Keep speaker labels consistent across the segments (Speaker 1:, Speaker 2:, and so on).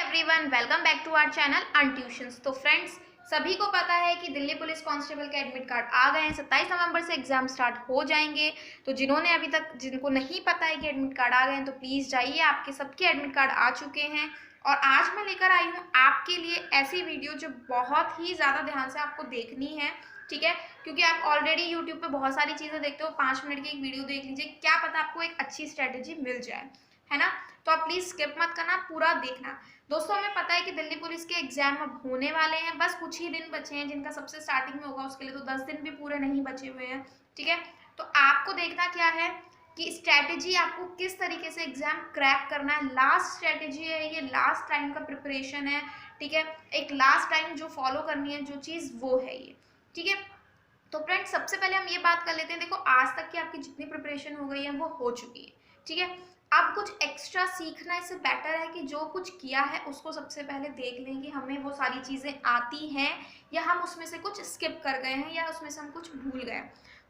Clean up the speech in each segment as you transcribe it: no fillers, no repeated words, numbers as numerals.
Speaker 1: Everyone, welcome back to our channel Earn Tuitions. तो friends, सभी को पता है कि दिल्ली पुलिस कांस्टेबल के एडमिट कार्ड आ गए हैं। 27 नवंबर से एग्जाम स्टार्ट हो जाएंगे। तो जिन्होंने अभी तक जिनको नहीं पता है कि एडमिट कार्ड आ गए हैं तो प्लीज़ जाइए, आपके सबके एडमिट कार्ड आ चुके हैं। और आज मैं लेकर आई हूँ आपके लिए ऐसी वीडियो जो बहुत ही ज़्यादा ध्यान से आपको देखनी है, ठीक है। क्योंकि आप ऑलरेडी यूट्यूब पे बहुत सारी चीज़ें देखते हो, 5 मिनट की एक वीडियो देख लीजिए, क्या पता आपको एक अच्छी स्ट्रेटेजी मिल जाए, है ना। तो आप प्लीज़ स्किप मत करना, पूरा देखना। दोस्तों, हमें पता है कि दिल्ली पुलिस के एग्जाम अब होने वाले हैं, बस कुछ ही दिन बचे हैं। जिनका सबसे स्टार्टिंग में होगा उसके लिए तो 10 दिन भी पूरे नहीं बचे हुए हैं, ठीक है। तो आपको देखना क्या है कि स्ट्रैटेजी आपको किस तरीके से एग्जाम क्रैक करना है। लास्ट स्ट्रैटेजी है ये, लास्ट टाइम का प्रिपरेशन है, ठीक है। एक लास्ट टाइम जो फॉलो करनी है जो चीज़, वो है ये, ठीक है। तो फ्रेंड्स, सबसे पहले हम ये बात कर लेते हैं। देखो, आज तक की आपकी जितनी प्रिपरेशन हो गई है वो हो चुकी है, ठीक है। अब कुछ एक्स्ट्रा सीखना, इससे बेटर है कि जो कुछ किया है उसको सबसे पहले देख लें कि हमें वो सारी चीज़ें आती हैं या हम उसमें से कुछ स्किप कर गए हैं या उसमें से हम कुछ भूल गए।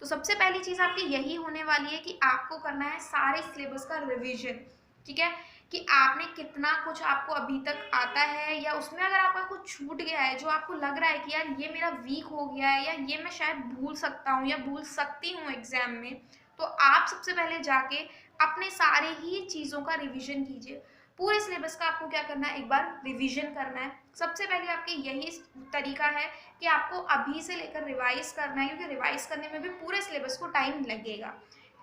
Speaker 1: तो सबसे पहली चीज़ आपकी यही होने वाली है कि आपको करना है सारे सिलेबस का रिविजन, ठीक है। कि आपने कितना कुछ आपको अभी तक आता है, या उसमें अगर आपका कुछ छूट गया है जो आपको लग रहा है कि यार ये मेरा वीक हो गया है या ये मैं शायद भूल सकता हूँ या भूल सकती हूँ एग्जाम में, तो आप सबसे पहले जाके अपने सारे ही चीज़ों का रिवीजन कीजिए। पूरे सिलेबस का आपको क्या करना है, एक बार रिवीजन करना है। सबसे पहले आपके यही तरीका है कि आपको अभी से लेकर रिवाइज करना है, क्योंकि रिवाइज करने में भी पूरे सिलेबस को टाइम लगेगा,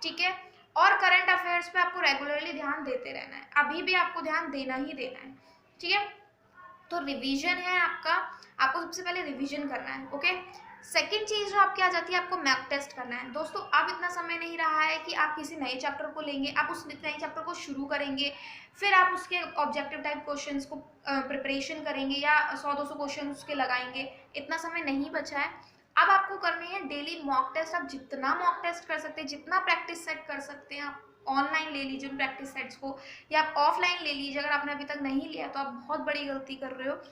Speaker 1: ठीक है। और करंट अफेयर्स पे आपको रेगुलरली ध्यान देते रहना है, अभी भी आपको ध्यान देना ही देना है, ठीक है। तो रिवीजन है आपका, आपको सबसे पहले रिवीजन करना है, ओके। सेकंड चीज़ जो आपकी आ जाती है, आपको मॉक टेस्ट करना है। दोस्तों, अब इतना समय नहीं रहा है कि आप किसी नए चैप्टर को लेंगे, आप उस नए चैप्टर को शुरू करेंगे, फिर आप उसके ऑब्जेक्टिव टाइप क्वेश्चंस को प्रिपरेशन करेंगे या 100-200 क्वेश्चन उसके लगाएंगे। इतना समय नहीं बचा है। अब आपको करनी है डेली मॉक टेस्ट। आप जितना मॉक टेस्ट कर सकते हैं, जितना प्रैक्टिस सेट कर सकते हैं, आप ऑनलाइन ले लीजिए उन प्रैक्टिस सेट्स को, या आप ऑफलाइन ले लीजिए। अगर आपने अभी तक नहीं लिया तो आप बहुत बड़ी गलती कर रहे हो।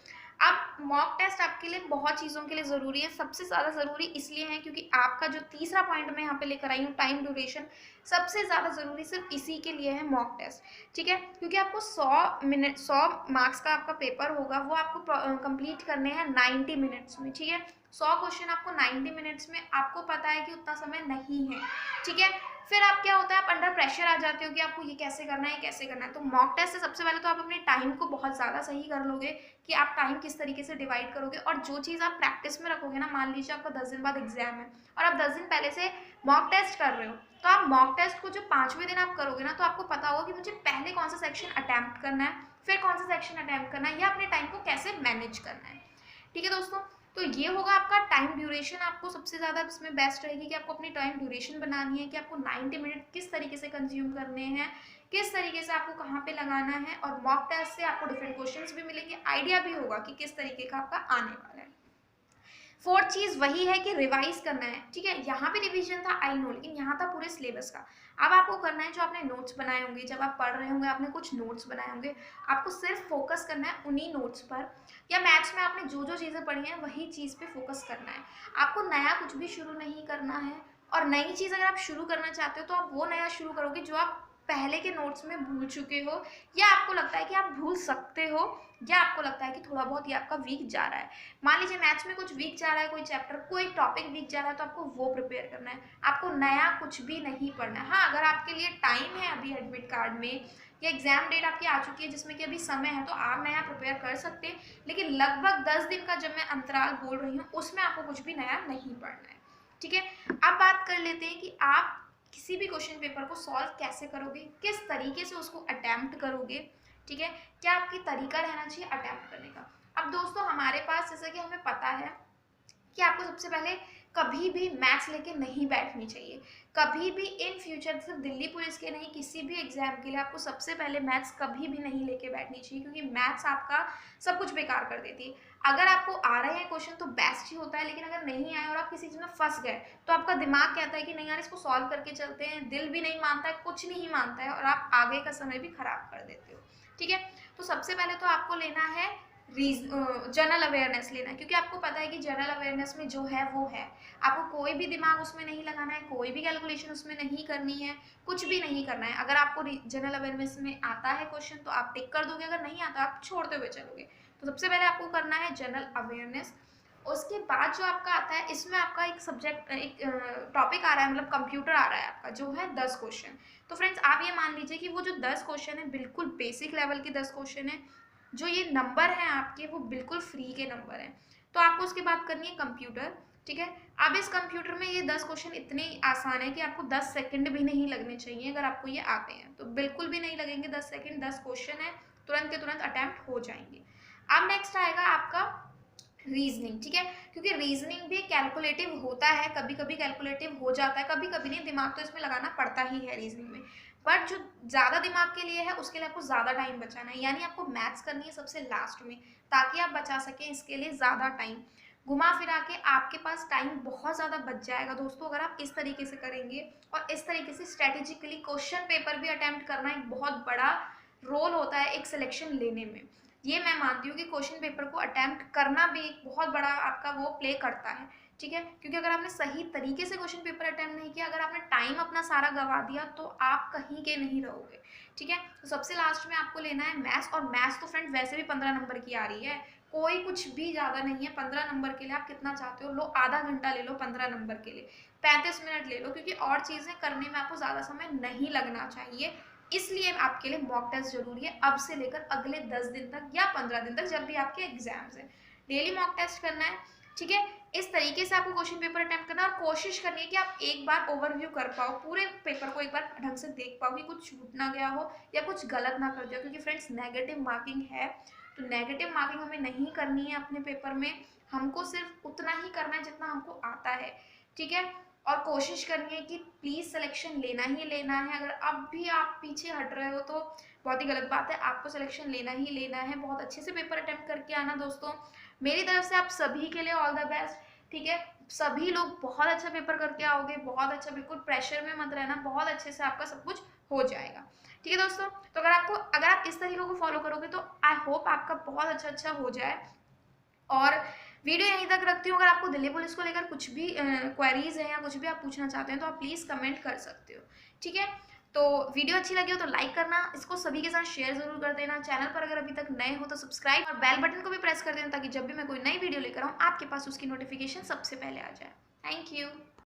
Speaker 1: अब मॉक टेस्ट आपके लिए बहुत चीज़ों के लिए ज़रूरी है। सबसे ज़्यादा ज़रूरी इसलिए है क्योंकि आपका जो तीसरा पॉइंट मैं यहाँ पे लेकर आई हूँ, टाइम ड्यूरेशन, सबसे ज़्यादा ज़रूरी सिर्फ इसी के लिए है मॉक टेस्ट, ठीक है। क्योंकि आपको 100 मार्क्स का आपका पेपर होगा, वो आपको कंप्लीट करने हैं 90 मिनट्स में, ठीक है। 100 क्वेश्चन आपको 90 मिनट्स में, आपको पता है कि उतना समय नहीं है, ठीक है। फिर आप क्या होता है, आप अंडर प्रेशर आ जाते हो कि आपको ये कैसे करना है, ये कैसे करना है। तो मॉक टेस्ट से सबसे पहले तो आप अपने टाइम को बहुत ज़्यादा सही कर लोगे कि आप टाइम किस तरीके से डिवाइड करोगे, और जो चीज़ आप प्रैक्टिस में रखोगे ना, मान लीजिए आपका 10 दिन बाद एग्जाम है और आप 10 दिन पहले से मॉक टेस्ट कर रहे हो, तो आप मॉक टेस्ट को जो 5वें दिन आप करोगे ना, तो आपको पता होगा कि मुझे पहले कौन सा सेक्शन अटैम्प्ट करना है, फिर कौन सा सेक्शन अटैम्प्ट करना है, या अपने टाइम को कैसे मैनेज करना है, ठीक है दोस्तों। तो ये होगा आपका टाइम ड्यूरेशन। आपको सबसे ज़्यादा इसमें बेस्ट रहेगी कि आपको अपनी टाइम ड्यूरेशन बनानी है कि आपको 90 मिनट किस तरीके से कंज्यूम करने हैं, किस तरीके से आपको कहाँ पे लगाना है। और मॉक टेस्ट से आपको डिफरेंट क्वेश्चंस भी मिलेंगे, आइडिया भी होगा कि किस तरीके का आपका आने वाला है। फोर्थ चीज़ वही है कि रिवाइज करना है, ठीक है। यहाँ पे रिवीजन था, आई नो, लेकिन यहाँ था पूरे सिलेबस का। अब आपको करना है, जो आपने नोट्स बनाए होंगे, जब आप पढ़ रहे होंगे, आपने कुछ नोट्स बनाए होंगे, आपको सिर्फ फोकस करना है उन्हीं नोट्स पर, या मैथ्स में आपने जो जो चीज़ें पढ़ी हैं वही चीज़ पे फोकस करना है। आपको नया कुछ भी शुरू नहीं करना है। और नई चीज़ अगर आप शुरू करना चाहते हो तो आप वो नया शुरू करोगे जो आप पहले के नोट्स में भूल चुके हो, या आपको लगता है कि आप भूल सकते हो, या आपको लगता है कि थोड़ा बहुत ये आपका वीक जा रहा है। मान लीजिए मैथ्स में कुछ वीक जा रहा है, कोई चैप्टर, कोई टॉपिक वीक जा रहा है, तो आपको वो प्रिपेयर करना है। आपको नया कुछ भी नहीं पढ़ना है। हाँ, अगर आपके लिए टाइम है अभी एडमिट कार्ड में, या एग्जाम डेट आपकी आ चुकी है जिसमें कि अभी समय है, तो आप नया प्रिपेयर कर सकते हैं। लेकिन लगभग 10 दिन का जब मैं अंतराल बोल रही हूँ, उसमें आपको कुछ भी नया नहीं पढ़ना है, ठीक है। अब बात कर लेते हैं कि आप किसी भी क्वेश्चन पेपर को सॉल्व कैसे करोगे, किस तरीके से उसको अटैम्प्ट करोगे, ठीक है। क्या आपकी तरीका रहना चाहिए अटैम्प्ट करने का। अब दोस्तों, हमारे पास, जैसा कि हमें पता है कि आपको सबसे पहले कभी भी मैथ्स लेके नहीं बैठनी चाहिए। कभी भी इन फ्यूचर, सिर्फ दिल्ली पुलिस के नहीं, किसी भी एग्जाम के लिए आपको सबसे पहले मैथ्स कभी भी नहीं लेके बैठनी चाहिए, क्योंकि मैथ्स आपका सब कुछ बेकार कर देती है। अगर आपको आ रहे हैं क्वेश्चन तो बेस्ट ही होता है, लेकिन अगर नहीं आए और आप किसी चीज़ में फंस गए तो आपका दिमाग कहता है कि नहीं यार, इसको सॉल्व करके चलते हैं, दिल भी नहीं मानता है, कुछ नहीं मानता है, और आप आगे का समय भी खराब कर देते हो, ठीक है। तो सबसे पहले तो आपको लेना है जनरल अवेयरनेस लेना है, क्योंकि आपको पता है कि जनरल अवेयरनेस में जो है वो है, आपको कोई भी दिमाग उसमें नहीं लगाना है, कोई भी कैलकुलेशन उसमें नहीं करनी है, कुछ भी नहीं करना है। अगर आपको जनरल अवेयरनेस में आता है क्वेश्चन तो आप टिक कर दोगे, अगर नहीं आता आप छोड़ते हुए चलोगे। तो सबसे पहले आपको करना है जनरल अवेयरनेस। उसके बाद जो आपका आता है, इसमें आपका एक सब्जेक्ट, एक टॉपिक आ रहा है, मतलब कंप्यूटर आ रहा है आपका, जो है 10 क्वेश्चन। तो फ्रेंड्स आप ये मान लीजिए कि वो जो 10 क्वेश्चन है बिल्कुल बेसिक लेवल के 10 क्वेश्चन है। जो ये नंबर है आपके वो बिल्कुल फ्री के नंबर हैं। तो आपको उसकी बात करनी है कंप्यूटर, ठीक है। अब इस कंप्यूटर में ये 10 क्वेश्चन इतने आसान है कि आपको 10 सेकंड भी नहीं लगने चाहिए। अगर आपको ये आते हैं तो बिल्कुल भी नहीं लगेंगे 10 सेकंड, 10 क्वेश्चन है, तुरंत के तुरंत अटेम्प्ट हो जाएंगे। अब नेक्स्ट आएगा आपका रीजनिंग, ठीक है। क्योंकि रीजनिंग भी कैलकुलेटिव होता है, कभी कभी कैलकुलेटिव हो जाता है, कभी कभी नहीं, दिमाग तो इसमें लगाना पड़ता ही है रीजनिंग में। बट जो ज़्यादा दिमाग के लिए है उसके लिए आपको ज़्यादा टाइम बचाना है, यानी आपको मैथ्स करनी है सबसे लास्ट में, ताकि आप बचा सकें इसके लिए ज़्यादा टाइम। घुमा फिरा के आपके पास टाइम बहुत ज़्यादा बच जाएगा दोस्तों, अगर आप इस तरीके से करेंगे। और इस तरीके से स्ट्रेटेजिकली क्वेश्चन पेपर भी अटैम्प्ट करना एक बहुत बड़ा रोल होता है एक सिलेक्शन लेने में। ये मैं मानती हूँ कि क्वेश्चन पेपर को अटैम्प्ट करना भी एक बहुत बड़ा आपका वो प्ले करता है, ठीक है। क्योंकि अगर आपने सही तरीके से क्वेश्चन पेपर अटैम्प्ट नहीं किया, अगर आपने टाइम अपना सारा गवा दिया, तो आप कहीं के नहीं रहोगे, ठीक है। तो सबसे लास्ट में आपको लेना है मैथ्स। और मैथ्स तो फ्रेंड वैसे भी 15 नंबर की आ रही है, कोई कुछ भी ज़्यादा नहीं है। 15 नंबर के लिए आप कितना चाहते हो लो, आधा घंटा ले लो 15 नंबर के लिए, 35 मिनट ले लो, क्योंकि और चीज़ें करने में आपको ज़्यादा समय नहीं लगना चाहिए। इसलिए आपके लिए मॉक टेस्ट जरूरी है, अब से लेकर अगले 10 दिन तक या 15 दिन तक, जब भी आपके एग्जाम्स हैं डेली मॉक टेस्ट करना है, ठीक है। इस तरीके से आपको क्वेश्चन पेपर अटेम्प्ट करना है, और कोशिश करनी है कि आप एक बार ओवरव्यू कर पाओ, पूरे पेपर को एक बार ढंग से देख पाओ कि कुछ छूट ना गया हो या कुछ गलत ना कर दिया। क्योंकि फ्रेंड्स नेगेटिव मार्किंग है, तो नेगेटिव मार्किंग हमें नहीं करनी है अपने पेपर में, हमको सिर्फ उतना ही करना है जितना हमको आता है, ठीक है। और कोशिश करनी है कि प्लीज़ सिलेक्शन लेना ही लेना है। अगर अब भी आप पीछे हट रहे हो तो बहुत ही गलत बात है, आपको सिलेक्शन लेना ही लेना है। बहुत अच्छे से पेपर अटेम्प्ट करके आना दोस्तों, मेरी तरफ से आप सभी के लिए ऑल द बेस्ट, ठीक है। सभी लोग बहुत अच्छा पेपर करके आओगे, बहुत अच्छा, बिल्कुल प्रेशर में मत रहना, बहुत अच्छे से आपका सब कुछ हो जाएगा, ठीक है दोस्तों। तो अगर आप इस तरीकों को फॉलो करोगे तो आई होप आपका बहुत अच्छा हो जाए। और वीडियो यहीं तक रखती हूँ। अगर आपको दिल्ली पुलिस को लेकर कुछ भी क्वेरीज है या कुछ भी आप पूछना चाहते हैं तो आप प्लीज़ कमेंट कर सकते हो, ठीक है। तो वीडियो अच्छी लगी हो तो लाइक करना, इसको सभी के साथ शेयर जरूर कर देना। चैनल पर अगर अभी तक नए हो तो सब्सक्राइब और बेल बटन को भी प्रेस कर देना, ताकि जब भी मैं कोई नई वीडियो लेकर आऊँ आपके पास उसकी नोटिफिकेशन सबसे पहले आ जाए। Thank you.